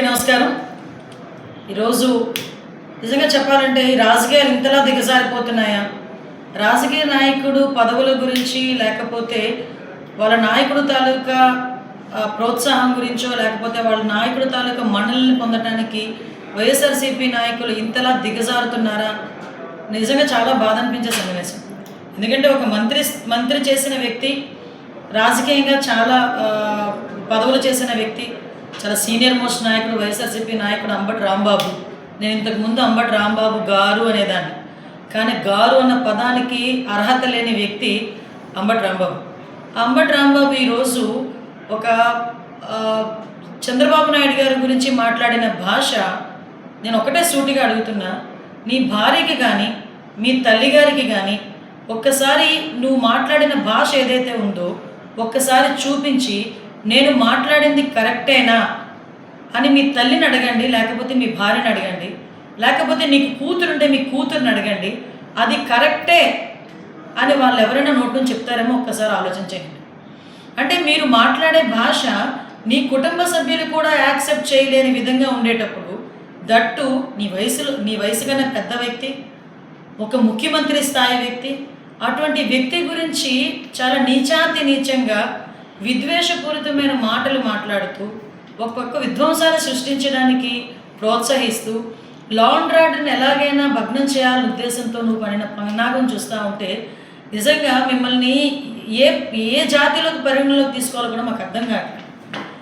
నమస్కారం. ఈరోజు నిజంగా చెప్పాలంటే ఈ రాజకీయాలు ఇంతలా దిగజారిపోతున్నాయా? రాజకీయ నాయకుడు పదవుల గురించి, లేకపోతే వాళ్ళ నాయకుడు తాలూకా ప్రోత్సాహం గురించో, లేకపోతే వాళ్ళ నాయకుడు తాలూకా మన్ననల్ని పొందడానికి వైఎస్ఆర్సీపీ నాయకులు ఇంతలా దిగజారుతున్నారా? నిజంగా చాలా బాధ అనిపించే సన్నివేశం. ఎందుకంటే ఒక మంత్రి చేసిన వ్యక్తి, రాజకీయంగా చాలా పదవులు చేసిన వ్యక్తి, చాలా సీనియర్ మోస్ట్ నాయకుడు, వైఎస్ఆర్సీపీ నాయకుడు అంబటి రాంబాబు. నేను ఇంతకుముందు అంబటి రాంబాబు గారు అనేదాన్ని, కానీ గారు అన్న పదానికి అర్హత లేని వ్యక్తి అంబటి రాంబాబు. అంబటి రాంబాబు ఈరోజు ఒక చంద్రబాబు నాయుడు గారి గురించి మాట్లాడిన భాష, నేను ఒకటే సూటిగా అడుగుతున్నా, నీ భార్యకి కానీ మీ తల్లిగారికి కానీ ఒక్కసారి నువ్వు మాట్లాడిన భాష ఏదైతే ఉందో ఒక్కసారి చూపించి, నేను మాట్లాడింది కరెక్టేనా అని మీ తల్లిని అడగండి, లేకపోతే మీ భార్యని అడగండి, లేకపోతే నీకు కూతురుంటే మీ కూతురుని అడగండి, అది కరెక్టే అని వాళ్ళు ఎవరైనా నోటి నుంచి చెప్తారేమో ఒక్కసారి ఆలోచించండి. అంటే మీరు మాట్లాడే భాష నీ కుటుంబ సభ్యులు కూడా యాక్సెప్ట్ చేయలేని విధంగా ఉండేటప్పుడు, దట్టు నీ వయసు కన్నా పెద్ద వ్యక్తి, ఒక ముఖ్యమంత్రి స్థాయి వ్యక్తి, అటువంటి వ్యక్తి గురించి చాలా నీచంగా విద్వేషపూరితమైన మాటలు మాట్లాడుతూ ఒక పక్క విధ్వంసాలు సృష్టించడానికి ప్రోత్సహిస్తూ లా అండ్ ఆర్డర్ని ఎలాగైనా భగ్నం చేయాలనే ఉద్దేశంతో నువ్వు పడిన పన్నాగం చూస్తూ ఉంటే నిజంగా మిమ్మల్ని ఏ జాతిలోకి పరిగణలోకి తీసుకోవాలో కూడా మాకు అర్థం కాదు.